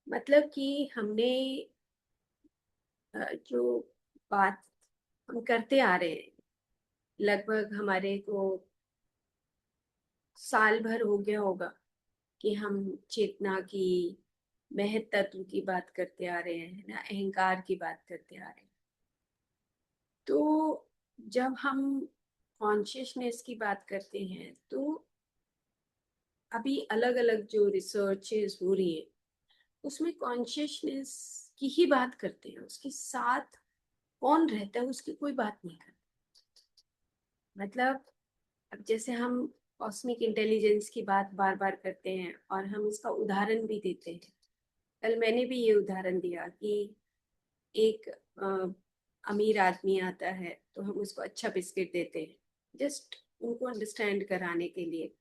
मतलब कि हमने जो बात हम करते आ रहे हैं, लगभग हमारे को साल भर हो गया होगा कि हम चेतना की, महत तत्व की बात करते आ रहे हैं, है ना, अहंकार की बात करते आ रहे हैं। तो जब हम कॉन्शियसनेस की बात करते हैं तो अभी अलग अलग जो रिसर्चेस हो रही है उसमें कॉन्शियसनेस की ही बात करते हैं, उसके साथ कौन रहता है उसकी कोई बात नहीं करते। मतलब अब जैसे हम कॉस्मिक इंटेलिजेंस की बात बार बार करते हैं और हम इसका उदाहरण भी देते हैं। कल मैंने भी ये उदाहरण दिया कि एक अमीर आदमी आता है तो हम उसको अच्छा बिस्किट देते हैं, जस्ट उनको अंडरस्टैंड कराने के लिए।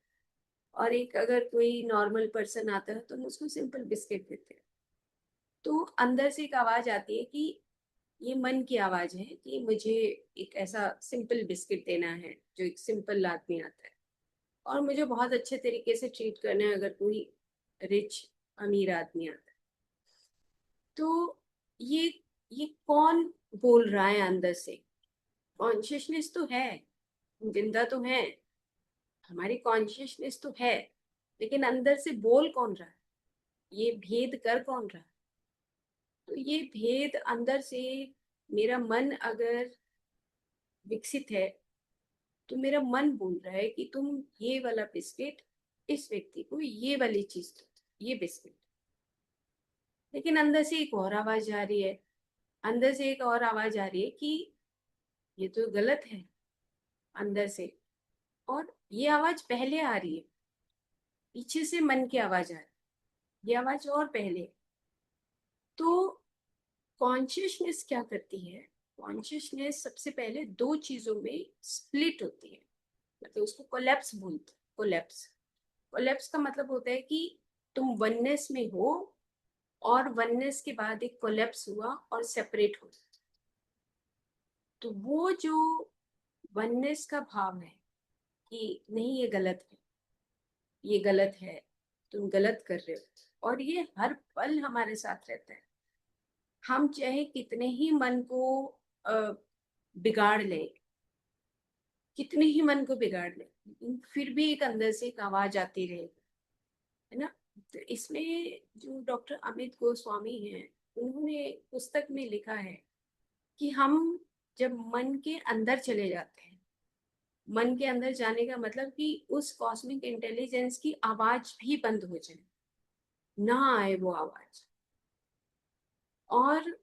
और एक अगर कोई नॉर्मल पर्सन आता है तो हम उसको सिंपल बिस्किट देते हैं। तो अंदर से एक आवाज आती है कि ये मन की आवाज है कि मुझे एक ऐसा सिंपल बिस्किट देना है जो एक सिंपल आदमी आता है, और मुझे बहुत अच्छे तरीके से ट्रीट करना है अगर कोई रिच अमीर आदमी आता है। तो ये ये कौन बोल रहा है अंदर से? कॉन्शियसनेस तो है, जिंदा तो है, हमारी कॉन्शियसनेस तो है, लेकिन अंदर से बोल कौन रहा है? ये भेद कर कौन रहा है? तो ये भेद अंदर से, मेरा मन अगर विकसित है तो मेरा मन बोल रहा है कि तुम ये वाला बिस्किट इस व्यक्ति को, ये वाली चीज दो, ये बिस्किट। लेकिन अंदर से एक और आवाज आ रही है, अंदर से एक और आवाज आ रही है कि ये तो गलत है अंदर से। और ये आवाज पहले आ रही है, पीछे से मन की आवाज आ रही है, ये आवाज और पहले। तो कॉन्शियसनेस क्या करती है? कॉन्शियसनेस सबसे पहले दो चीजों में स्प्लिट होती है, मतलब उसको कोलैप्स बोलते हैं। कोलैप्स, कोलैप्स का मतलब होता है कि तुम वननेस में हो और वननेस के बाद एक कोलैप्स हुआ और सेपरेट हो। तो वो जो वननेस का भाव है कि नहीं ये गलत है, ये गलत है, तुम गलत कर रहे हो, और ये हर पल हमारे साथ रहता है। हम चाहे कितने ही मन को अ, बिगाड़ ले, कितने ही मन को बिगाड़ ले, लेकिन फिर भी एक अंदर से एक आवाज आती रहेगी, है ना। तो इसमें जो डॉक्टर अमित गोस्वामी हैं, उन्होंने पुस्तक में लिखा है कि हम जब मन के अंदर चले जाते हैं, मन के अंदर जाने का मतलब कि उस कॉस्मिक इंटेलिजेंस की आवाज भी बंद हो जाए, ना आए वो आवाज, और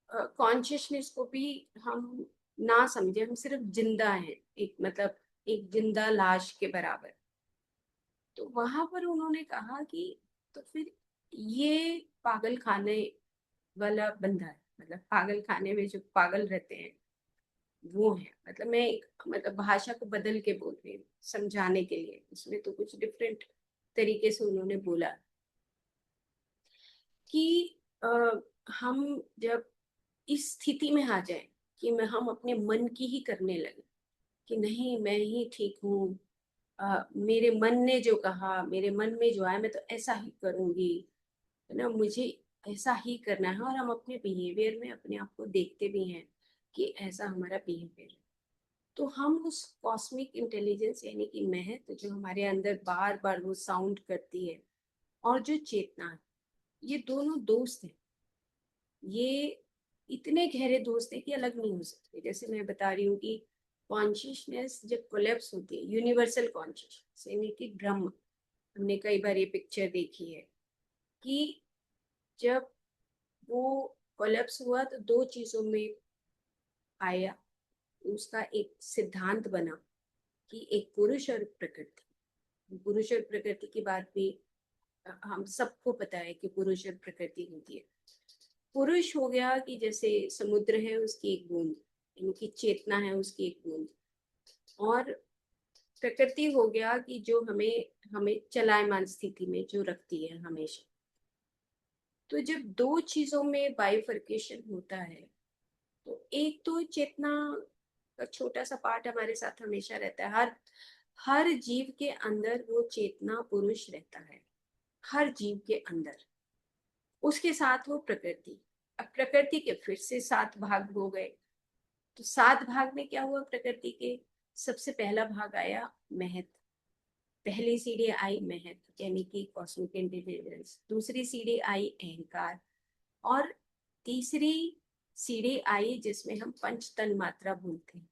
कॉन्शियसनेस को भी हम ना समझे, हम सिर्फ जिंदा हैं, एक मतलब एक जिंदा लाश के बराबर। तो वहां पर उन्होंने कहा कि तो फिर ये पागल खाने वाला बंदा है, मतलब पागल खाने में जो पागल रहते हैं वो है। मतलब मैं एक मतलब भाषा को बदल के बोल रही हूँ समझाने के लिए, उसमें तो कुछ डिफरेंट तरीके से उन्होंने बोला कि आ, हम जब इस स्थिति में आ जाए कि मैं हम अपने मन की ही करने लगे कि नहीं मैं ही ठीक हूँ, मेरे मन ने जो कहा, मेरे मन में जो आया मैं तो ऐसा ही करूंगी, है ना, मुझे ऐसा ही करना है। और हम अपने बिहेवियर में अपने आप को देखते भी हैं कि ऐसा हमारा बिहेवियर है। तो हम उस कॉस्मिक इंटेलिजेंस यानी कि महत्व जो हमारे अंदर बार बार वो साउंड करती है, और जो चेतना है, ये दोनों दोस्त हैं। ये इतने गहरे दोस्त हैं कि अलग नहीं हो सकते। जैसे मैं बता रही हूँ कि कॉन्शियसनेस जब कोलैप्स होती है, यूनिवर्सल कॉन्शियसनेस यानी कि ब्रह्म, हमने कई बार ये पिक्चर देखी है कि जब वो कोलैप्स हुआ तो दो चीजों में आया, उसका एक सिद्धांत बना कि एक पुरुष और प्रकृति। पुरुष और प्रकृति की बात भी हम सबको पता है कि पुरुष और प्रकृति होती है। पुरुष हो गया कि जैसे समुद्र है उसकी एक बूंद, यानी कि चेतना है उसकी एक बूंद। और प्रकृति हो गया कि जो हमें हमें चलायमान स्थिति में जो रखती है हमेशा। तो जब दो चीजों में बाइफर्केशन होता है तो एक तो चेतना का छोटा सा पार्ट हमारे साथ हमेशा रहता है, हर हर जीव के अंदर वो चेतना पुरुष रहता है, हर जीव के अंदर। उसके साथ वो प्रकृति। अब प्रकृति के फिर से 7 भाग हो गए। तो 7 भाग में क्या हुआ प्रकृति के? सबसे पहला भाग आया महत। पहली सीढ़ी आई महत, यानी कि कॉस्मिक इंटेलिजेंस। दूसरी सीढ़ी आई अहंकार। और तीसरी सीढ़ी आई जिसमें हम पंच तन मात्रा बोलते हैं,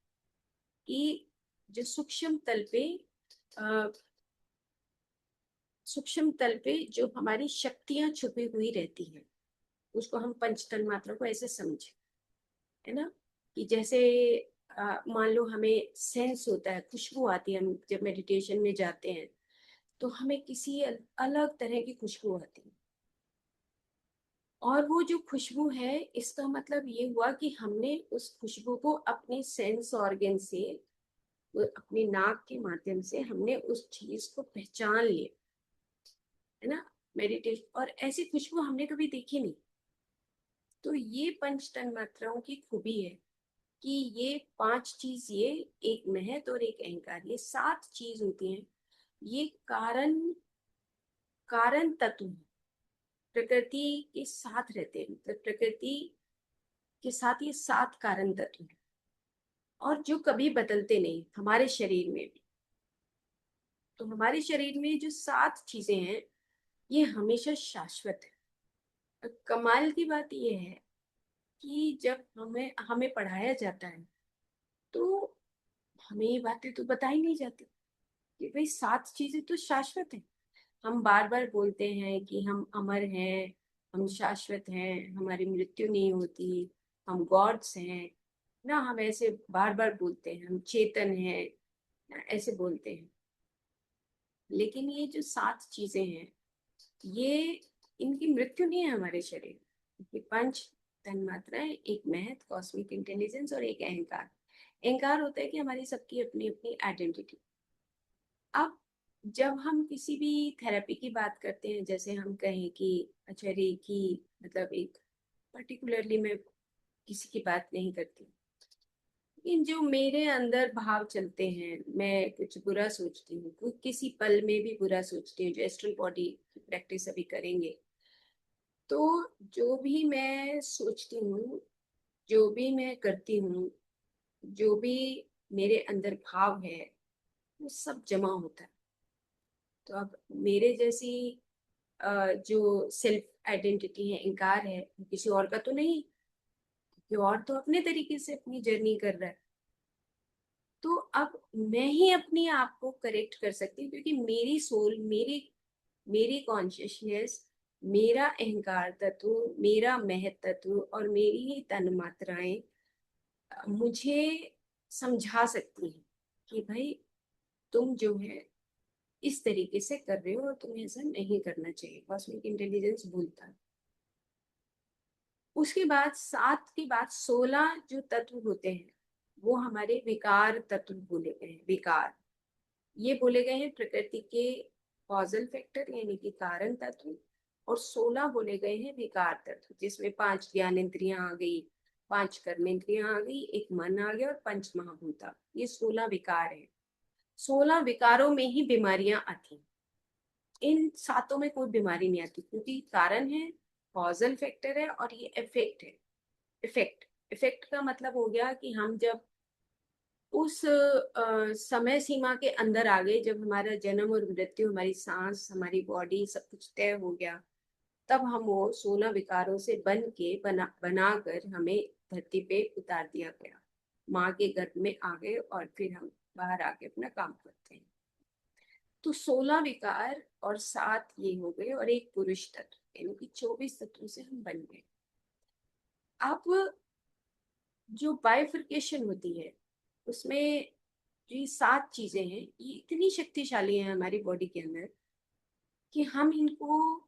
कि जो सूक्ष्म तल पे जो हमारी शक्तियां छुपी हुई रहती हैं, उसको हम पंच तन मात्रा को ऐसे समझे, है ना। कि जैसे मान लो हमें सेंस होता है, खुशबू आती है, हम जब मेडिटेशन में जाते हैं तो हमें किसी अलग तरह की खुशबू आती है। और वो जो खुशबू है, इसका मतलब ये हुआ कि हमने उस खुशबू को अपने सेंस ऑर्गन से, अपने नाक के माध्यम से हमने उस चीज को पहचान लिया, है ना। मेडिटेशन, और ऐसी खुशबू हमने कभी देखी नहीं। तो ये पंच तन मात्राओं की खूबी है कि ये 5 चीज, ये एक महत और एक अहंकार, ये 7 चीज होती हैं। ये कारण कारण तत्व हैं। प्रकृति के साथ रहते हैं, मतलब प्रकृति के साथ ये 7 कारण तत्व हैं, और जो कभी बदलते नहीं हमारे शरीर में भी। तो हमारे शरीर में जो 7 चीजें हैं, ये हमेशा शाश्वत है। कमाल की बात यह है कि जब हमें हमें पढ़ाया जाता है, तो हमें ये बातें तो बताई नहीं जाती कि भाई 7 चीजें तो शाश्वत है। हम बार बार बोलते हैं कि हम अमर हैं, हम शाश्वत हैं, हमारी मृत्यु नहीं होती, हम गॉड्स हैं ना। हम ऐसे बार बार बोलते हैं, हम चेतन हैं ना, ऐसे बोलते हैं। लेकिन ये जो 7 चीजें हैं, ये, इनकी मृत्यु नहीं है हमारे शरीर। ये पंच तन्मात्राएं, एक महत कॉस्मिक इंटेलिजेंस और एक अहंकार। अहंकार होता है कि हमारी सबकी अपनी अपनी आइडेंटिटी। अब जब हम किसी भी थेरेपी की बात करते हैं, जैसे हम कहें कि अच्छा रेकी, मतलब एक पर्टिकुलरली मैं किसी की बात नहीं करती, लेकिन जो मेरे अंदर भाव चलते हैं, मैं कुछ बुरा सोचती हूँ, किसी पल में भी बुरा सोचती हूँ, जो एस्ट्रल बॉडी की प्रैक्टिस अभी करेंगे, तो जो भी मैं सोचती हूँ, जो भी मैं करती हूँ, जो भी मेरे अंदर भाव है, वो सब जमा होता है। तो अब मेरे जैसी जो सेल्फ आइडेंटिटी है, इंकार है, वो किसी और का तो नहीं, कि और तो अपने तरीके से अपनी जर्नी कर रहा है। तो अब मैं ही अपने आप को करेक्ट कर सकती हूँ, क्योंकि मेरी सोल, मेरी मेरी कॉन्शियसनेस, मेरा अहंकार तत्व, मेरा महत तत्व और मेरी ही तन मात्राएं मुझे समझा सकती हैं कि भाई तुम जो है इस तरीके से कर रहे हो और तुम्हें ऐसा नहीं करना चाहिए। कॉस्मिक इंटेलिजेंस बोलता है। उसके बाद 7 के बाद 16 जो तत्व होते हैं, वो हमारे विकार तत्व बोले गए हैं। विकार ये बोले गए हैं प्रकृति के कॉजल फैक्टर, यानी कि कारण तत्व। और 16 बोले गए हैं विकार तत्व, जिसमें 5 ज्ञानेंद्रियां आ गई, 5 कर्मेंद्रियां आ गई, एक मन आ गया और पंच महाभूता। ये 16 विकार है। 16 विकारों में ही बीमारियां आती। इन सातों में कोई बीमारी नहीं आती, क्योंकि कारण है, कॉजल फैक्टर है, और ये इफेक्ट है। इफेक्ट, इफेक्ट का मतलब हो गया कि हम जब उस समय सीमा के अंदर आ गए, जब हमारा जन्म और मृत्यु, हमारी सांस, हमारी बॉडी, सब कुछ तय हो गया, तब हम वो 16 विकारों से बनाकर हमें धरती पे उतार दिया गया। माँ के गर्भ में आ गए और फिर हम बाहर आके अपना काम करते हैं। तो 16 विकार और 7 ये हो गए, और एक पुरुष तत्व, यानी कि 24 तत्वों से हम बन गए। अब जो बाइफर्केशन होती है, उसमें जो ये 7 चीजें हैं, ये इतनी शक्तिशाली हैं हमारी बॉडी के अंदर, कि हम इनको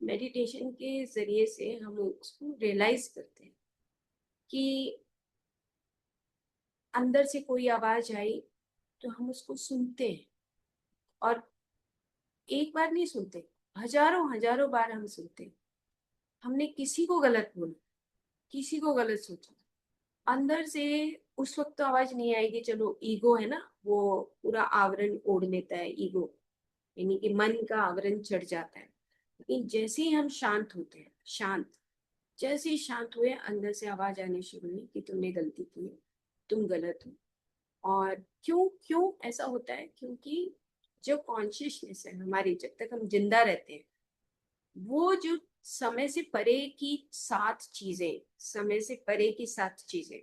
मेडिटेशन के जरिए से हम उसको रियलाइज करते हैं कि अंदर से कोई आवाज आई तो हम उसको सुनते हैं। और एक बार नहीं सुनते, हजारों हजारों बार हम सुनते हैं। हमने किसी को गलत बोला, किसी को गलत सोचा, अंदर से उस वक्त तो आवाज नहीं आएगी, चलो ईगो है ना, वो पूरा आवरण ओढ़ लेता है ईगो, यानी कि मन का आवरण चढ़ जाता है। लेकिन जैसे ही हम शांत होते हैं, शांत, जैसे ही शांत हुए, अंदर से आवाज आनी शुरू हुई कि तुमने गलती की है, तुम गलत हो। और क्यों क्यों ऐसा होता है? क्योंकि जो कॉन्शियसनेस है हमारी, जब तक हम जिंदा रहते हैं, वो जो समय से परे की 7 चीजें, समय से परे की 7 चीजें,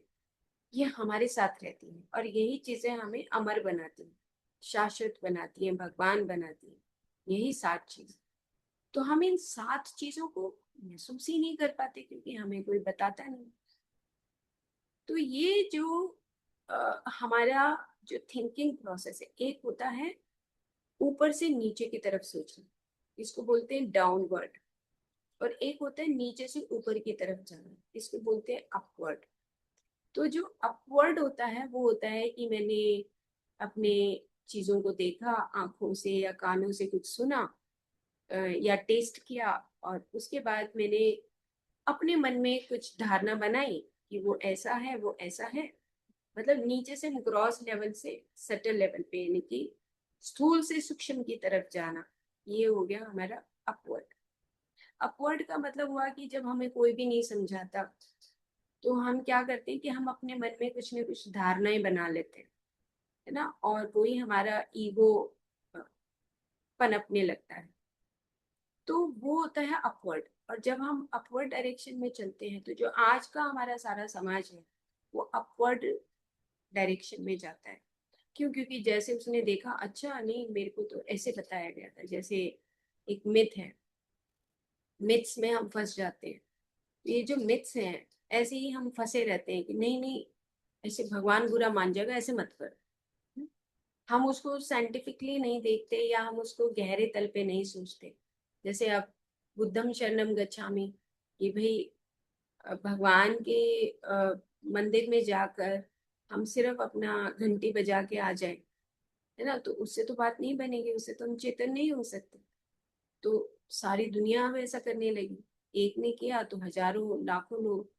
ये हमारे साथ रहती हैं, और यही चीजें हमें अमर बनाती हैं, शाश्वत बनाती हैं, भगवान बनाती हैं, यही 7 चीज। तो हम इन 7 चीजों को महसूस ही नहीं कर पाते, क्योंकि हमें कोई बताता नहीं। तो ये जो हमारा जो थिंकिंग प्रोसेस है, एक होता है ऊपर से नीचे की तरफ सोचना, इसको बोलते हैं डाउनवर्ड। और एक होता है नीचे से ऊपर की तरफ जाना, इसको बोलते हैं अपवर्ड। तो जो अपवर्ड होता है वो होता है कि मैंने अपने चीजों को देखा आंखों से या कानों से, कुछ सुना या टेस्ट किया, और उसके बाद मैंने अपने मन में कुछ धारणा बनाई कि वो ऐसा है, वो ऐसा है। मतलब नीचे से ग्रॉस लेवल से सटल लेवल पे, यानी कि स्थूल से सूक्ष्म की तरफ जाना, ये हो गया हमारा अपवर्ड। अपवर्ड का मतलब हुआ कि जब हमें कोई भी नहीं समझाता, तो हम क्या करते हैं कि हम अपने मन में कुछ न कुछ धारणाएं बना लेते हैं, है ना, और वही हमारा ईगो पनपने लगता है। तो वो होता है अपवर्ड। और जब हम अपवर्ड डायरेक्शन में चलते हैं, तो जो आज का हमारा सारा समाज है, वो अपवर्ड डायरेक्शन में जाता है। क्यों? क्योंकि जैसे उसने देखा, अच्छा नहीं, मेरे को तो ऐसे बताया गया था, जैसे एक मिथ है, मिथ्स में हम फंस जाते हैं। ये जो मिथ्स हैं, ऐसे ही हम फंसे रहते हैं कि नहीं नहीं, ऐसे भगवान बुरा मान जाएगा, ऐसे मत कर। हम उसको साइंटिफिकली नहीं देखते, या हम उसको गहरे तल पे नहीं सोचते। जैसे अब बुद्धम शरणम गच्छामि, कि भाई भगवान के मंदिर में जाकर हम सिर्फ अपना घंटी बजा के आ जाए, है ना, तो उससे तो बात नहीं बनेगी, उससे तो हम चेतन नहीं हो सकते। तो सारी दुनिया अब ऐसा करने लगी, एक ने किया तो हजारों लाखों लोग।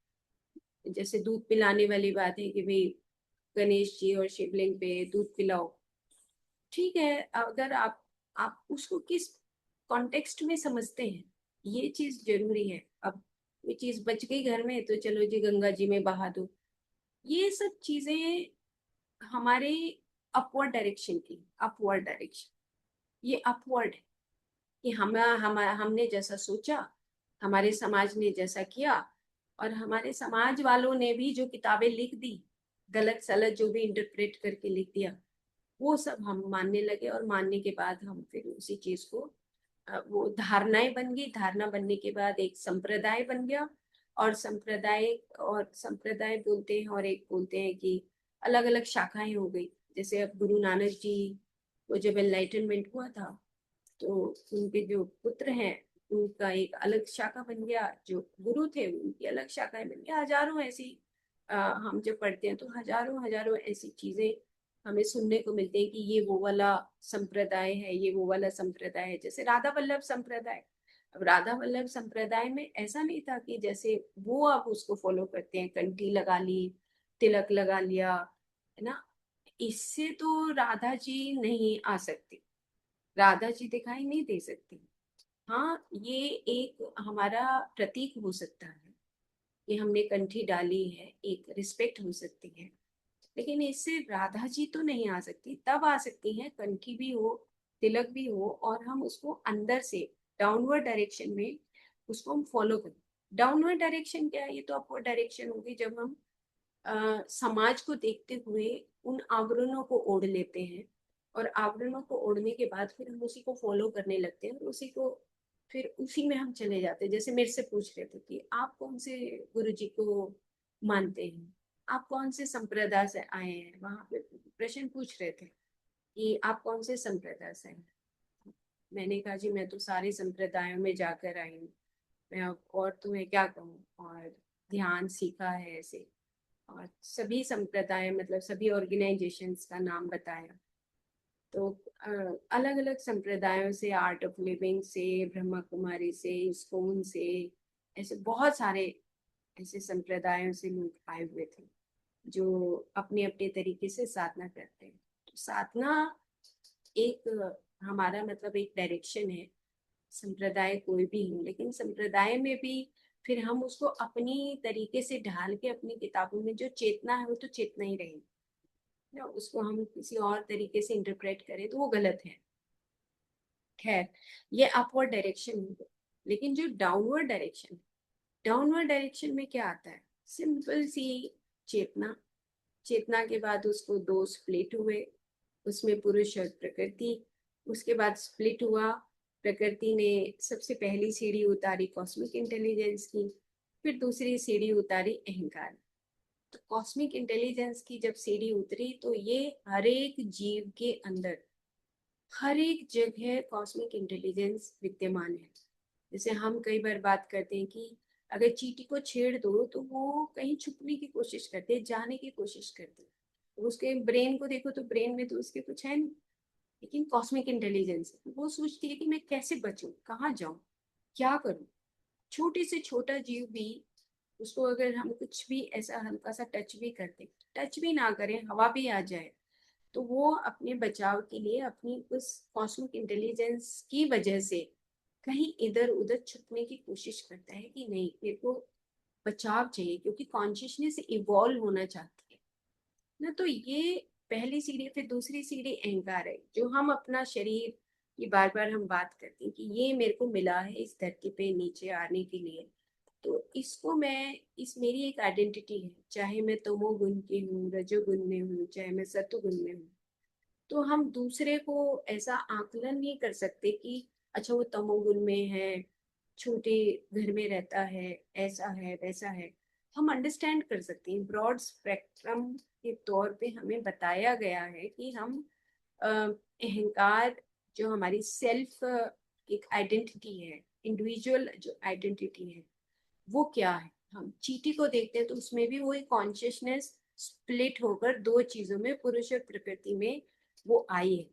जैसे दूध पिलाने वाली बात है कि भाई गणेश जी और शिवलिंग पे दूध पिलाओ, ठीक है, अगर आप उसको किस कॉन्टेक्स्ट में समझते हैं, ये चीज जरूरी है। अब ये चीज बच गई घर में, तो चलो जी गंगा जी में बहा दो। ये सब चीजें हमारे अपवर्ड डायरेक्शन की, अपवर्ड डायरेक्शन, ये अपवर्ड है कि हमने जैसा सोचा, हमारे समाज ने जैसा किया, और हमारे समाज वालों ने भी जो किताबें लिख दी, गलत सलत जो भी इंटरप्रेट करके लिख दिया, वो सब हम मानने लगे। और मानने के बाद हम फिर उसी चीज को वो धारणाएं बन गई, धारणा बनने के बाद एक संप्रदाय बन गया। और संप्रदाय बोलते हैं, और एक बोलते हैं कि अलग अलग शाखाएं हो गई। जैसे अब गुरु नानक जी को जब एनलाइटनमेंट हुआ था, तो उनके जो पुत्र हैं, उनका एक अलग शाखा बन गया, जो गुरु थे उनकी अलग शाखाएं बन गया। हजारों ऐसी हम जब पढ़ते हैं तो हजारों हजारों ऐसी चीजें हमें सुनने को मिलते हैं कि ये वो वाला संप्रदाय है, ये वो वाला संप्रदाय है। जैसे राधा वल्लभ संप्रदाय, अब राधा वल्लभ संप्रदाय में ऐसा नहीं था कि जैसे वो आप उसको फॉलो करते हैं, कंठी लगा ली, तिलक लगा लिया, है ना, इससे तो राधा जी नहीं आ सकती, राधा जी दिखाई नहीं दे सकती। हाँ, ये एक हमारा प्रतीक हो सकता है कि हमने कंठी डाली है, एक रिस्पेक्ट हो सकती है। लेकिन इससे राधा जी तो नहीं आ सकती। तब आ सकती है कंठी भी हो, तिलक भी हो, और हम उसको अंदर से डाउनवर्ड डायरेक्शन में उसको हम फॉलो करें। डाउनवर्ड डायरेक्शन क्या है? ये तो अपवर्ड डायरेक्शन होगी, जब हम समाज को देखते हुए उन आवरणों को ओढ़ लेते हैं, और आवरणों को ओढ़ने के बाद फिर हम उसी को फॉलो करने लगते हैं, और उसी को फिर उसी में हम चले जाते हैं। जैसे मेरे से पूछ रहे थे कि आप कौन से गुरु जी को मानते हैं, आप कौन से संप्रदाय से आए हैं, वहां पे प्रश्न पूछ रहे थे कि आप कौन से संप्रदाय से हैं। मैंने कहा जी मैं तो सारे संप्रदायों में जाकर आई हूँ, मैं अब और तुम्हें क्या कहूँ, और ध्यान सीखा है ऐसे, और सभी संप्रदाय मतलब सभी ऑर्गेनाइजेशंस का नाम बताया। तो अलग अलग संप्रदायों से, आर्ट ऑफ लिविंग से, ब्रह्मा कुमारी से, इस्कॉन से, ऐसे बहुत सारे ऐसे संप्रदायों से लोग आए हुए थे। जो अपने अपने तरीके से साधना करते हैं। तो साधना एक हमारा मतलब एक डायरेक्शन है, संप्रदाय कोई भी हो, लेकिन संप्रदाय में भी फिर हम उसको अपनी तरीके से ढाल के अपनी किताबों में जो चेतना है वो तो चेतना ही रहेगी ना, उसको हम किसी और तरीके से इंटरप्रेट करें तो वो गलत है। खैर, ये अपवर्ड डायरेक्शन है, लेकिन जो डाउनवर्ड डायरेक्शन में क्या आता है? सिंपल सी चेतना। चेतना के बाद उसको दो स्प्लिट हुए, उसमें पुरुष और प्रकृति। उसके बाद स्प्लिट हुआ, प्रकृति ने सबसे पहली सीढ़ी उतारी कॉस्मिक इंटेलिजेंस की, फिर दूसरी सीढ़ी उतारी अहंकार। तो कॉस्मिक इंटेलिजेंस की जब सीढ़ी उतरी तो ये हर एक जीव के अंदर, हर एक जगह कॉस्मिक इंटेलिजेंस विद्यमान है। जैसे हम कई बार बात करते हैं कि अगर चींटी को छेड़ दो तो वो कहीं छुपने की कोशिश करते हैं, जाने की कोशिश करते हैं। उसके ब्रेन को देखो तो ब्रेन में तो उसके कुछ है नहीं, लेकिन कॉस्मिक इंटेलिजेंस वो सोचती है कि मैं कैसे बचूं, कहाँ जाऊं, क्या करूं। छोटे से छोटा जीव भी, उसको अगर हम कुछ भी ऐसा हल्का सा टच भी करते, टच भी ना करें, हवा भी आ जाए, तो वो अपने बचाव के लिए अपनी उस कॉस्मिक इंटेलिजेंस की वजह से कहीं इधर उधर छुपने की कोशिश करता है कि नहीं, मेरे को बचाव चाहिए, क्योंकि कॉन्शियसनेस इवॉल्व होना चाहती है ना। तो ये पहली सीढ़ी। फिर दूसरी सीढ़ी अहंकार है, जो हम अपना शरीर की बार बार हम बात करते हैं कि ये मेरे को मिला है इस धरती पे नीचे आने के लिए, तो इसको मैं, इस मेरी एक आइडेंटिटी है, चाहे मैं तमोगुण की हूँ, रजोगुण में हूँ, चाहे मैं सत्वगुण में हूँ। तो हम दूसरे को ऐसा आकलन नहीं कर सकते कि अच्छा वो तमोगुण में है, छोटे घर में रहता है, ऐसा है वैसा है। हम अंडरस्टैंड कर सकते हैं, ब्रॉड स्पेक्ट्रम के तौर पे हमें बताया गया है कि हम अहंकार, जो हमारी सेल्फ एक आइडेंटिटी है, इंडिविजुअल जो आइडेंटिटी है, वो क्या है। हम चींटी को देखते हैं तो उसमें भी वही कॉन्शियसनेस स्प्लिट होकर दो चीजों में, पुरुष और प्रकृति में वो आई है।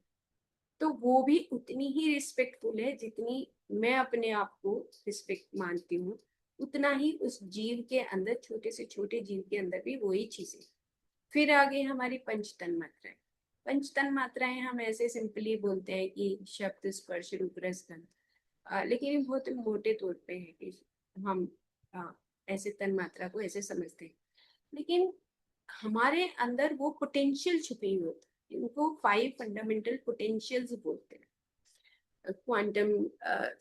तो वो भी उतनी ही रिस्पेक्टफुल है जितनी मैं अपने आप को रिस्पेक्ट मानती हूँ, उतना ही उस जीव के अंदर, छोटे से छोटे जीव के अंदर भी वही चीजें। फिर आगे हमारी पंच तन मात्राएं। पंच तन मात्राएं हम ऐसे सिंपली बोलते हैं कि शब्द, स्पर्श, रूप, रस, गंध। लेकिन ये बहुत मोटे तौर पे है कि हम आ, ऐसे तन मात्रा को ऐसे समझते हैं, लेकिन हमारे अंदर वो पोटेंशियल छुपी हुई होती है। इनको 5 फंडामेंटल पोटेंशियल्स बोलते हैं क्वांटम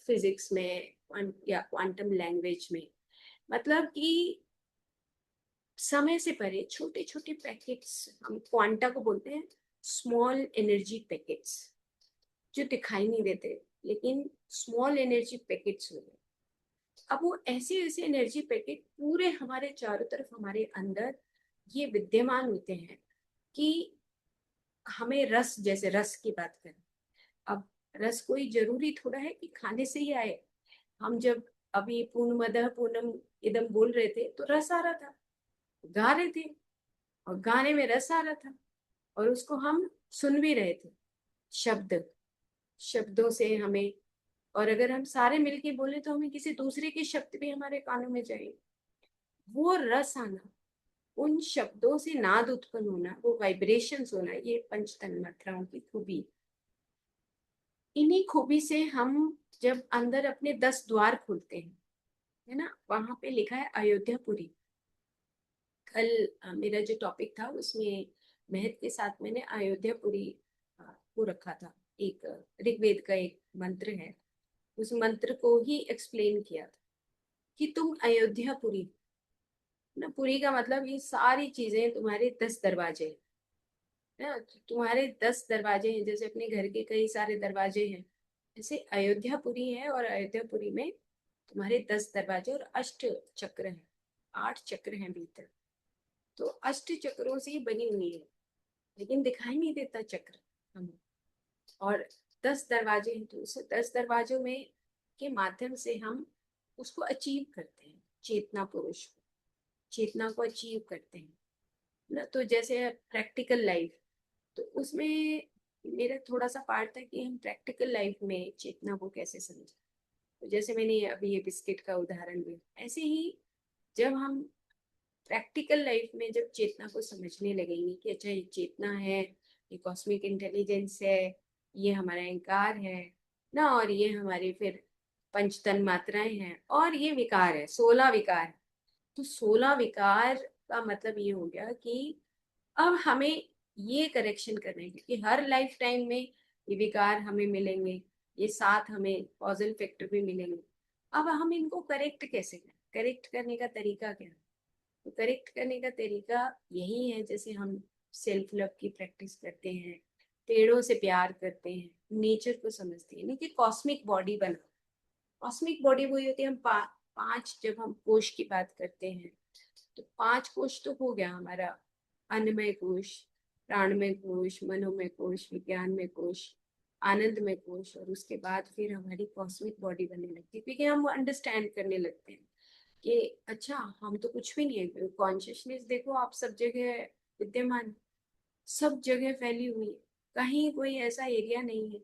फिजिक्स में, या क्वांटम लैंग्वेज में। मतलब कि समय से परे छोटे छोटे पैकेट्स, हम क्वांटा को बोलते हैं स्मॉल एनर्जी पैकेट्स, जो दिखाई नहीं देते, लेकिन स्मॉल एनर्जी पैकेट्स हो गए। अब वो ऐसे ऐसे एनर्जी पैकेट पूरे हमारे चारों तरफ, हमारे अंदर ये विद्यमान होते हैं कि हमें रस, जैसे रस की बात करें, अब रस कोई जरूरी थोड़ा है कि खाने से ही आए। हम जब अभी पूर्णमदः पूर्णम इदम बोल रहे थे तो रस आ रहा था, गा रहे थे, और गाने में रस आ रहा था, और उसको हम सुन भी रहे थे। शब्द, शब्दों से हमें, और अगर हम सारे मिलके बोले तो हमें किसी दूसरे के शब्द भी हमारे कानों में जाएंगे। वो रस आना, उन शब्दों से नाद उत्पन्न होना, वो वाइब्रेशंस होना, ये पंच तन्मात्राओं की खूबी। इन्हीं खूबी से हम जब अंदर अपने 10 द्वार खोलते हैं, है ना, वहां पे लिखा है अयोध्यापुरी। कल मेरा जो टॉपिक था उसमें महक के साथ मैंने अयोध्यापुरी को रखा था। एक ऋग्वेद का एक मंत्र है, उस मंत्र को ही एक्सप्लेन किया था कि तुम अयोध्यापुरी ना, पुरी का मतलब ये सारी चीजें तुम्हारे 10 दरवाजे हैं ना। तुम्हारे 10 दरवाजे हैं, जैसे अपने घर के कई सारे दरवाजे हैं, जैसे अयोध्यापुरी है, और अयोध्यापुरी में तुम्हारे 10 दरवाजे और अष्ट चक्र हैं, 8 चक्र हैं भीतर। तो अष्ट चक्रों से ही बनी हुई है, लेकिन दिखाई नहीं देता चक्र हमें। और 10 दरवाजे हैं, तो उस 10 दरवाजों में के माध्यम से हम उसको अचीव करते हैं, चेतना पुरुष को, चेतना को अचीव करते हैं ना। तो जैसे प्रैक्टिकल लाइफ, तो उसमें मेरा थोड़ा सा पार्ट था कि हम प्रैक्टिकल लाइफ में चेतना को कैसे समझें। तो जैसे मैंने अभी ये बिस्किट का उदाहरण दिया, ऐसे ही जब हम प्रैक्टिकल लाइफ में जब चेतना को समझने लगेंगे कि अच्छा ये चेतना है, ये कॉस्मिक इंटेलिजेंस है, ये हमारा अहंकार है ना, और ये हमारे फिर पंच तन मात्राएं हैं, और ये विकार है, 16 विकार है। तो 16 विकार का मतलब ये हो गया कि अब हमें ये करेक्शन करना है, क्योंकि हर लाइफ टाइम में ये विकार हमें मिलेंगे, ये साथ हमें कॉजल फैक्टर भी मिलेंगे। अब हम इनको करेक्ट कैसे करें? करेक्ट करने का तरीका क्या है? तो करेक्ट करने का तरीका यही है, जैसे हम सेल्फ लव की प्रैक्टिस करते हैं, पेड़ों से प्यार करते हैं, नेचर को समझते हैं, नहीं कि कॉस्मिक बॉडी बना। कॉस्मिक बॉडी वही होती है, हम पांच, जब हम कोश की बात करते हैं तो 5 कोश तो हो गया हमारा, अन्नमय कोश, प्राणमय कोश, मनोमय कोश, विज्ञानमय कोश, आनंदमय कोश, और उसके बाद फिर हमारी कॉस्मिक बॉडी बनने लगती है, क्योंकि हम अंडरस्टैंड करने लगते हैं कि अच्छा हम तो कुछ भी नहीं है। कॉन्शियसनेस देखो आप सब जगह विद्यमान है, सब जगह फैली हुई है, कहीं कोई ऐसा एरिया नहीं है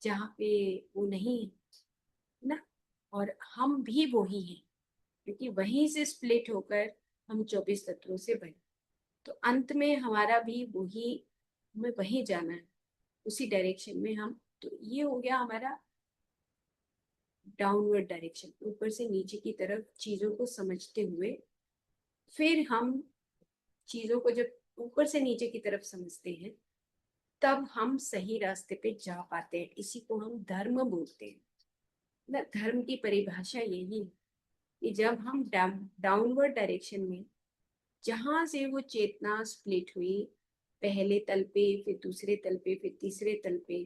जहाँ पे वो नहीं है ना। और हम भी वही हैं, क्योंकि वहीं से स्प्लिट होकर हम 24 तत्वों से बने। तो अंत में हमारा भी वही, हमें वही जाना है, उसी डायरेक्शन में हम। तो ये हो गया हमारा डाउनवर्ड डायरेक्शन, ऊपर से नीचे की तरफ चीजों को समझते हुए। फिर हम चीजों को जब ऊपर से नीचे की तरफ समझते हैं, तब हम सही रास्ते पे जा पाते हैं। इसी को हम धर्म बोलते हैं ना। धर्म की परिभाषा यही है कि जब हम डाउनवर्ड डायरेक्शन में, जहां से वो चेतना स्प्लिट हुई, पहले तल पे, फिर दूसरे तल पे, फिर तीसरे तल पे,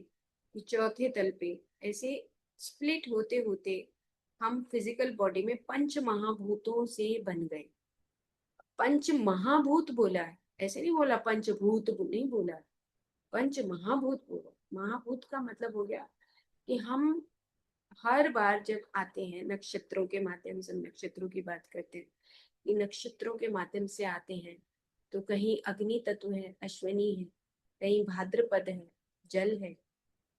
फिर चौथे तल पे, ऐसे स्प्लिट होते होते हम फिजिकल बॉडी में पंच महाभूतों से बन गए। पंच महाभूत बोला है, ऐसे नहीं बोला पंचभूत, नहीं बोला, पंच महाभूत बोला। महाभूत का मतलब हो गया कि हम हर बार जब आते हैं नक्षत्रों के माध्यम से, नक्षत्रों की बात करते हैं, कि नक्षत्रों के माध्यम से आते हैं, तो कहीं अग्नि तत्व है, अश्विनी है, कहीं भाद्रपद है, जल है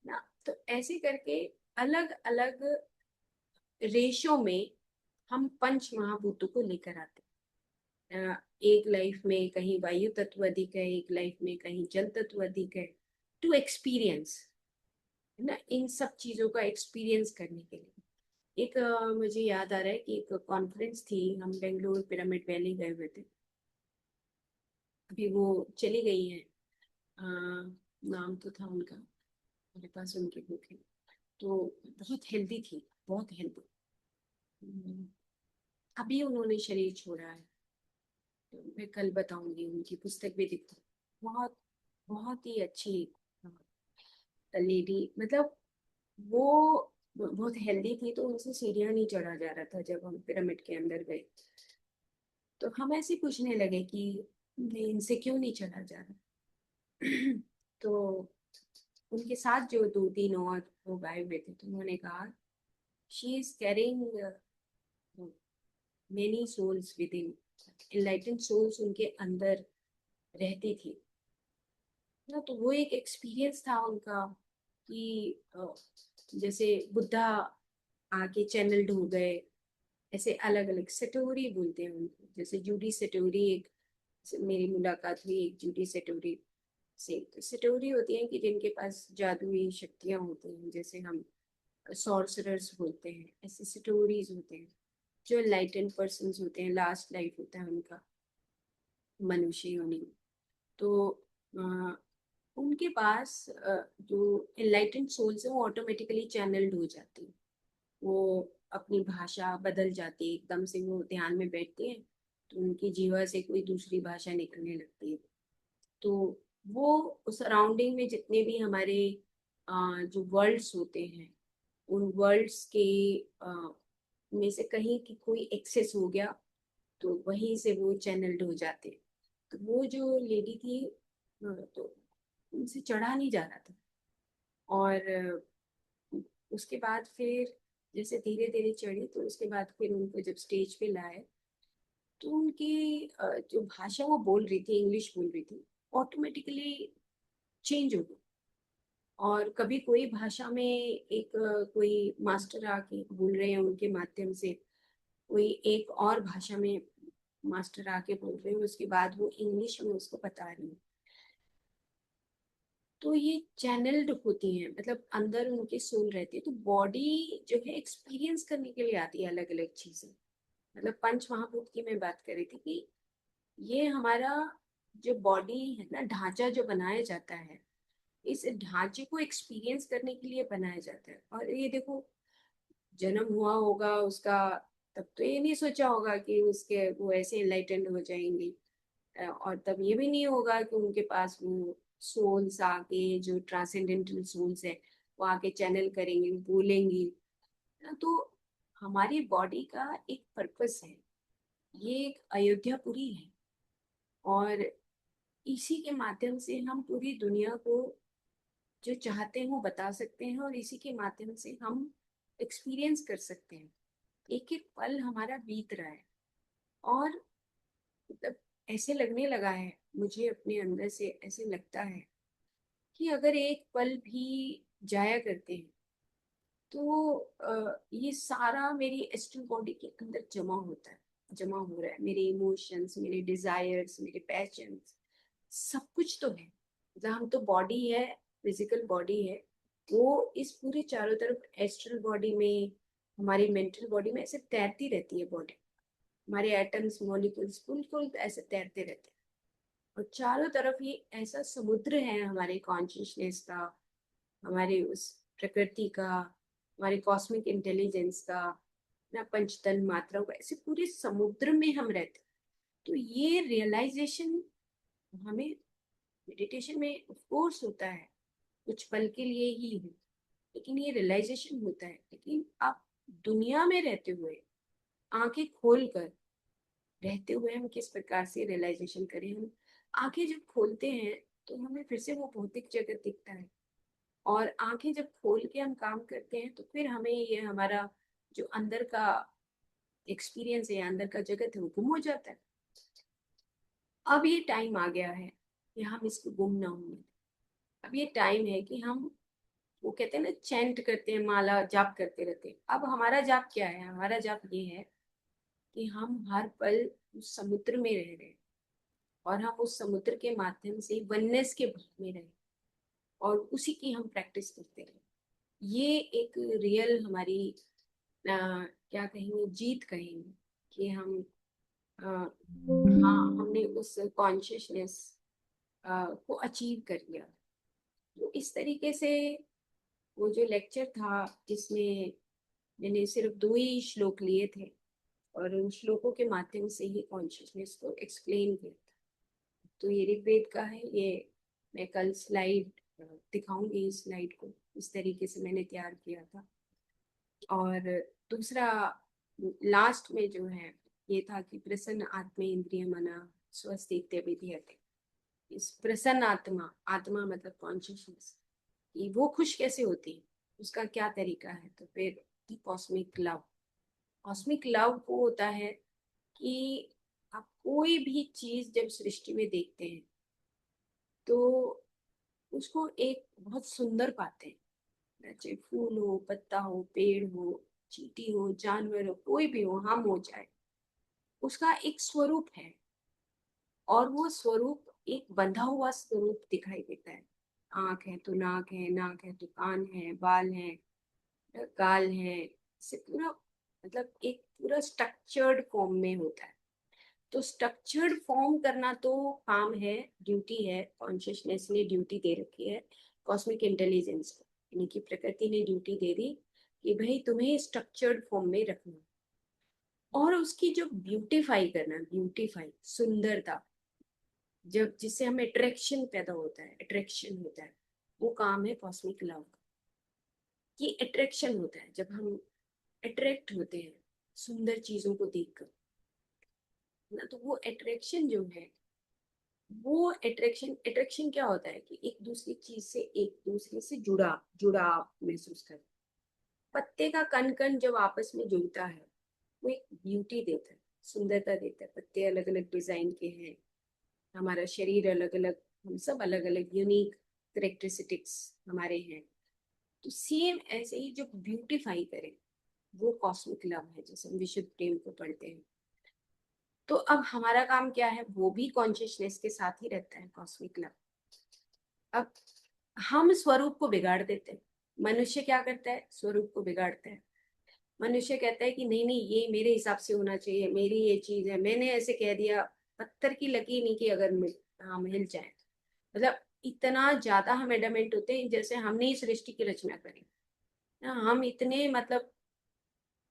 ना। तो ऐसे करके अलग अलग रेशों में हम पंच महाभूतों को लेकर आते हैं। एक लाइफ में कहीं वायु तत्व अधिक है, एक लाइफ में कहीं जल तत्व अधिक है, टू एक्सपीरियंस, है ना, इन सब चीजों का एक्सपीरियंस करने के लिए। एक मुझे याद आ रहा है कि एक कॉन्फ्रेंस थी, हम बेंगलोर पिरामिड वैली गए हुए थे। अभी वो चली गई है, अ, नाम तो था उनका, मेरे पास उनकी बुक है। तो बहुत हेल्दी थी, बहुत हेल्दी। अभी उन्होंने शरीर छोड़ा है। तो मैं कल बताऊंगी, उनकी पुस्तक भी दिखती, बहुत बहुत ही अच्छी लेडी, मतलब वो बहुत हेल्दी थी। तो उनसे सीढ़ियाँ नहीं चढ़ा जा रहा था जब हम पिरामिड के अंदर गए। तो हम ऐसे पूछने लगे कि नहीं, इनसे क्यों नहीं चढ़ा जा रहा? तो उनके साथ जो 2-3 और लोग आए हुए थे, तो उन्होंने कहा she is carrying many souls within, enlightened souls उनके अंदर रहती थी ना। तो वो एक एक्सपीरियंस था उनका कि जैसे बुद्धा आके चैनल्ड हो गए, ऐसे अलग अलग सटोरी बोलते हैं उनको। जैसे जूडी सटोरी, एक मेरी मुलाकात हुई एक जूडी सटोरी से। तो सटोरी होती हैं कि जिनके पास जादुई शक्तियां होती हैं, जैसे हम सॉर्सरर्स बोलते हैं, ऐसे सटोरीज होते हैं। जो एनलाइटेंड पर्सन होते हैं, लास्ट लाइफ होता है उनका मनुष्य योनि में। तो अ, उनके पास जो एनलाइटेंड सोल्स है वो ऑटोमेटिकली चैनल्ड हो जाती है। वो अपनी भाषा बदल जाती है, एकदम से वो ध्यान में बैठते हैं तो उनकी जीवा से कोई दूसरी भाषा निकलने लगती है। तो वो सराउंडिंग में जितने भी हमारे जो वर्ल्ड्स होते हैं, उन वर्ल्ड्स के में से कहीं की कोई एक्सेस हो गया, तो वहीं से वो चैनल्ड हो जाते हैं। तो वो जो लेडी थी, तो उनसे चढ़ा नहीं जा रहा था। और उसके बाद फिर जैसे धीरे धीरे चढ़ी, तो उसके बाद फिर उनको जब स्टेज पे लाए, तो उनकी जो भाषा वो बोल रही थी, इंग्लिश बोल रही थी, ऑटोमेटिकली चेंज हो गई। और कभी कोई भाषा में एक कोई मास्टर आके बोल रहे हैं उनके माध्यम से, कोई एक और भाषा में मास्टर आके बोल रहे हैं, उसके बाद वो इंग्लिश में उसको बता रही है। तो ये चैनल्ड होती हैं, मतलब अंदर उनके सोल रहती है। तो बॉडी जो है एक्सपीरियंस करने के लिए आती है अलग अलग चीजें। मतलब पंच महाभूत की मैं बात कर रही थी कि ये हमारा जो बॉडी है ना, ढांचा जो बनाया जाता है, इस ढांचे को एक्सपीरियंस करने के लिए बनाया जाता है। और ये देखो, जन्म हुआ होगा उसका, तब तो ये नहीं सोचा होगा कि उसके वो ऐसे इनलाइटेंड हो जाएंगे। और तब ये भी नहीं होगा कि उनके पास वो सोल्स आके, जो ट्रांसेंडेंटल सोल्स है, वो आके चैनल करेंगे, बोलेंगी ना। तो हमारी बॉडी का एक पर्पस है, ये एक अयोध्यापुरी है। और इसी के माध्यम से हम पूरी दुनिया को जो चाहते हैं वो बता सकते हैं, और इसी के माध्यम से हम एक्सपीरियंस कर सकते हैं। एक एक पल हमारा बीत रहा है, और मतलब ऐसे लगने लगा है, मुझे अपने अंदर से ऐसे लगता है कि अगर एक पल भी जाया करते हैं तो ये सारा मेरी एस्ट्रल बॉडी के अंदर जमा होता है, जमा हो रहा है। मेरे इमोशंस, मेरे डिजायर्स, मेरे पैशंस, सब कुछ तो है। मतलब हम तो बॉडी है, फिजिकल बॉडी है, वो इस पूरे चारों तरफ एस्ट्रल बॉडी में, हमारी मेंटल बॉडी में ऐसे तैरती रहती है बॉडी। हमारे एटम्स, मॉलिक्यूल्स बिल्कुल ऐसे तैरते रहते हैं। और चारों तरफ ये ऐसा समुद्र है हमारे कॉन्शियसनेस का, हमारे उस प्रकृति का, हमारे कॉस्मिक इंटेलिजेंस का, ना पंचतन मात्राओं का, ऐसे पूरे समुद्र में हम रहते हैं। तो ये रियलाइजेशन हमें मेडिटेशन में ऑफ कोर्स होता है, कुछ पल के लिए ही है, लेकिन ये रियलाइजेशन होता है। लेकिन आप दुनिया में रहते हुए, आंखें खोल कर रहते हुए, हम किस प्रकार से रियलाइजेशन करें। हम आंखें जब खोलते हैं तो हमें फिर से वो भौतिक जगत दिखता है, और आंखें जब खोल के हम काम करते हैं तो फिर हमें ये हमारा जो अंदर का एक्सपीरियंस है, अंदर का जगत है, वो गुम हो जाता है। अब ये टाइम आ गया है कि हम इसको गुम ना होने दें। अब ये टाइम है कि हम, वो कहते हैं ना, चैंट करते हैं, माला जाप करते रहते हैं। अब हमारा जाप क्या है? हमारा जाप ये है कि हम हर पल उस समुद्र में रह रहे हैं, और हम उस समुद्र के माध्यम से वननेस के भाव में रहे, और उसी की हम प्रैक्टिस करते रहे। ये एक रियल हमारी क्या कहेंगे, जीत कहेंगे, कि हम अ, हाँ, हमने उस कॉन्शियसनेस को अचीव कर लिया। तो इस तरीके से वो जो लेक्चर था, जिसमें मैंने सिर्फ 2 ही श्लोक लिए थे, और उन श्लोकों के माध्यम से ही कॉन्शियसनेस को एक्सप्लेन किया था। तो ये ऋग्वेद का है, ये मैं कल स्लाइड दिखाऊंगी। इस स्लाइड को इस तरीके से मैंने तैयार किया था। और दूसरा, लास्ट में जो है, ये था कि प्रसन्न आत्मे इंद्रिय मना स्वस्तित्व विधीयते। इस प्रसन्न आत्मा, आत्मा मतलब कॉन्शियसनेस, कि वो खुश कैसे होती है, उसका क्या तरीका है? तो फिर कॉस्मिक लव। कॉस्मिक लव वो होता है कि आप कोई भी चीज जब सृष्टि में देखते हैं तो उसको एक बहुत सुंदर पाते हैं। चाहे फूल हो, पत्ता हो, पेड़ हो, चींटी हो, जानवर हो, कोई भी हो, हम हो जाए, उसका एक स्वरूप है। और वो स्वरूप एक बंधा हुआ स्वरूप दिखाई देता है। आंख है तो नाक है, नाक है तो कान है, बाल है, गाल है, से पूरा, मतलब एक पूरा स्ट्रक्चर्ड फॉर्म में होता है। तो स्ट्रक्चर्ड फॉर्म करना तो काम है, ड्यूटी है, कॉन्शियसनेस ने ड्यूटी दे रखी है कॉस्मिक इंटेलिजेंस को, यानी कि प्रकृति ने ड्यूटी दे दी कि भाई तुम्हें स्ट्रक्चर्ड फॉर्म में रखना, और उसकी जो ब्यूटीफाई करना, ब्यूटीफाई सुंदरता, जब जिससे हमें अट्रैक्शन पैदा होता है, अट्रैक्शन होता है, वो काम है कॉस्मिक लव का। ये अट्रैक्शन होता है जब हम अट्रैक्ट होते हैं सुंदर चीजों को देखकर, ना। तो वो अट्रैक्शन जो है, वो अट्रैक्शन, अट्रैक्शन क्या होता है कि एक दूसरी चीज से, एक दूसरे से जुड़ाव महसूस कर। पत्ते का कण कण जब आपस में जुड़ता है, वो एक ब्यूटी देता है, सुंदरता देता है। पत्ते अलग अलग डिजाइन के हैं, हमारा शरीर अलग अलग, हम सब अलग अलग यूनिक करेक्टरिस्टिक्स हमारे हैं। तो सेम ऐसे ही जो ब्यूटीफाई करे, वो कॉस्मिक लव है, जैसे हम विशुद्ध प्रेम को पढ़ते हैं। तो अब हमारा काम क्या है, वो भी कॉन्शियसनेस के साथ ही रहता है, कॉस्मिक लव। अब हम स्वरूप को बिगाड़ देते हैं। मनुष्य क्या करता है, स्वरूप को बिगाड़ता है। मनुष्य कहता है कि नहीं नहीं, ये मेरे हिसाब से होना चाहिए, मेरी ये चीज है, मैंने ऐसे कह दिया। पत्थर की लकीर नहीं कि अगर मिल, हाँ मिल जाए। मतलब इतना ज्यादा हम एडमेंट होते हैं जैसे हमने ही सृष्टि की रचना करी। हम इतने मतलब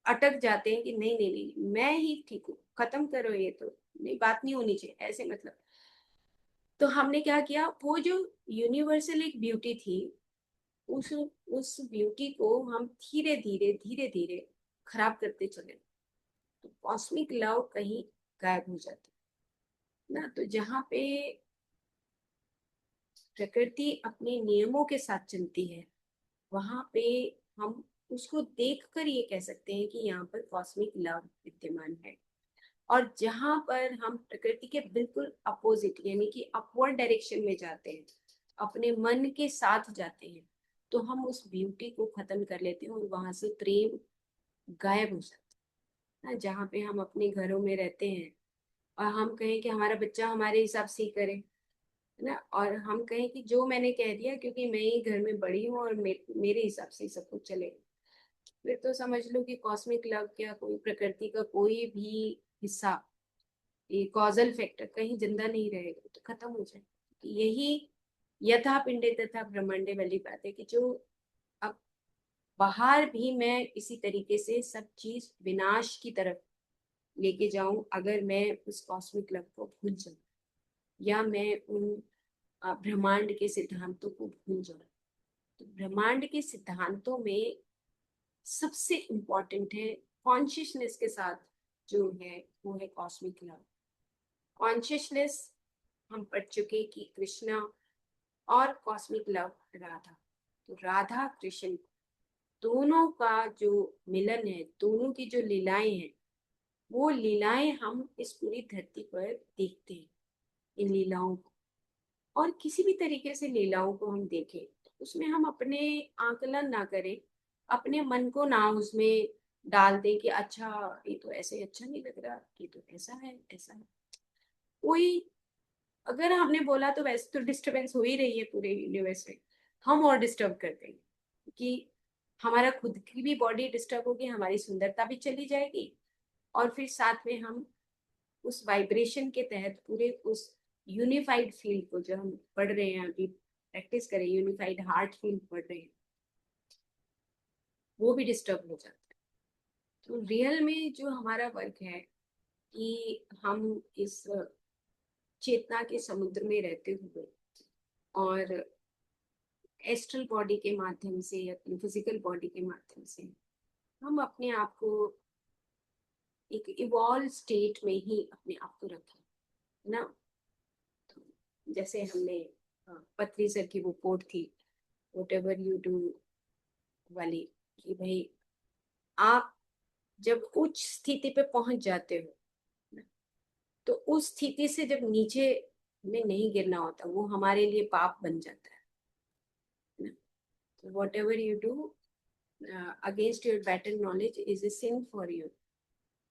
अटक जाते हैं कि नहीं नहीं नहीं, मैं ही ठीक हूँ, खत्म करो ये तो, नहीं बात नहीं होनी चाहिए ऐसे, मतलब। तो हमने क्या किया, वो जो यूनिवर्सल एक ब्यूटी थी, उस उस ब्यूटी को हम धीरे धीरे धीरे धीरे खराब करते चले। तो कॉस्मिक लव कहीं गायब हो जाता है ना। तो जहाँ पे प्रकृति अपने नियमों के साथ चलती है, वहां पे हम उसको देखकर ये कह सकते हैं कि यहाँ पर कॉस्मिक लव विद्यमान है। और जहां पर हम प्रकृति के बिल्कुल अपोजिट यानी कि अपवर्ड डायरेक्शन में जाते हैं, अपने मन के साथ जाते हैं, तो हम उस ब्यूटी को खत्म कर लेते हैं और वहां से प्रेम गायब हो जाता है ना। जहाँ पे हम अपने घरों में रहते हैं और हम कहें कि हमारा बच्चा हमारे हिसाब से ही करे, है ना, और हम कहें कि जो मैंने कह दिया क्योंकि मैं ही घर में बड़ी हूँ और मेरे हिसाब से ही सब कुछ चलेगा, फिर तो समझ लो कि कॉस्मिक लव क्या, कोई प्रकृति का कोई भी हिस्सा, ये कॉजल फैक्टर कहीं जिंदा नहीं रहेगा, तो खत्म हो जाए। यही यथा पिंडे तथा ब्रह्मांडे वाली बात है कि जो अब बाहर भी मैं इसी तरीके से सब चीज विनाश की तरफ लेके जाऊं, अगर मैं उस कॉस्मिक लव को भूल जाऊं, या मैं उन ब्रह्मांड के सिद्धांतों को भूल जाऊं। तो ब्रह्मांड के सिद्धांतों में सबसे इम्पोर्टेंट है कॉन्शियसनेस के साथ जो है, वो है कॉस्मिक लव। कॉन्शियसनेस, हम पढ़ चुके कि कृष्णा और कॉस्मिक लव राधा। तो राधा कृष्ण दोनों का जो मिलन है, दोनों की जो लीलाएं हैं, वो लीलाएं हम इस पूरी धरती पर देखते हैं। इन लीलाओं को, और किसी भी तरीके से लीलाओं को हम देखें, उसमें हम अपने आकलन ना करें, अपने मन को ना उसमें डाल दें कि अच्छा ये तो ऐसे अच्छा नहीं लग रहा, ये तो ऐसा है ऐसा है। कोई, अगर हमने बोला तो वैसे तो डिस्टरबेंस हो ही रही है पूरे यूनिवर्स में, हम और डिस्टर्ब कर देंगे कि हमारा खुद की भी बॉडी डिस्टर्ब होगी, हमारी सुंदरता भी चली जाएगी, और फिर साथ में हम उस वाइब्रेशन के तहत पूरे उस यूनिफाइड फील्ड को, जो हम पढ़ रहे हैं अभी, प्रैक्टिस करें, यूनिफाइड हार्ट फील्ड पढ़ रहे हैं, वो भी डिस्टर्ब हो जाता है। तो रियल में जो हमारा वर्क है कि हम इस चेतना के समुद्र में रहते हुए और एस्ट्रल बॉडी के माध्यम से, अपनी फिजिकल बॉडी के माध्यम से, हम अपने आप को एक इवॉल्व स्टेट में ही अपने आप को रखें, है ना। तो जैसे हमने पत्री सर की वो कोट थी, वट एवर यू डू वाली, कि भाई आप जब उच्च स्थिति पे पहुंच जाते हो, तो उस स्थिति से जब नीचे में नहीं गिरना होता, वो हमारे लिए पाप बन जाता है ना। तो whatever you do against your better knowledge is a sin for you,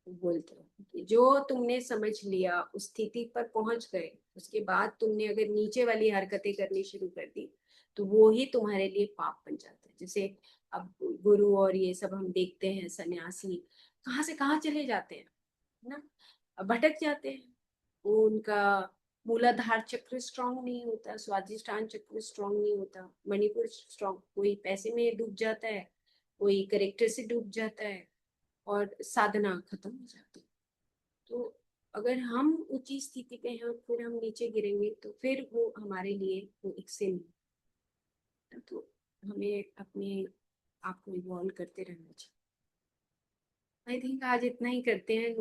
बोलते हो कि जो तुमने समझ लिया उस स्थिति पर पहुंच गए, उसके बाद तुमने अगर नीचे वाली हरकतें करनी शुरू कर दी, तो वो ही तुम्हारे लिए पाप बन जाता है। जैसे अब गुरु और ये सब हम देखते हैं, सन्यासी कहाँ से कहाँ चले जाते हैं ना, भटक जाते हैं। वो उनका मूलाधार चक्र स्ट्रांग नहीं होता, स्वादिष्ठान चक्र स्ट्रांग नहीं होता, मणिपुर स्ट्रांग, कोई पैसे में डूब जाता है, कोई करेक्टर से डूब जाता है, और साधना खत्म हो जाती है। तो अगर हम ऊंची स्थिति पे हैं और फिर हम नीचे गिरेंगे, तो फिर वो हमारे लिए वो एक sin है। तो हमें अपने आप को इवॉल्व करते रहना चाहिए। आई थिंक आज इतना ही करते हैं।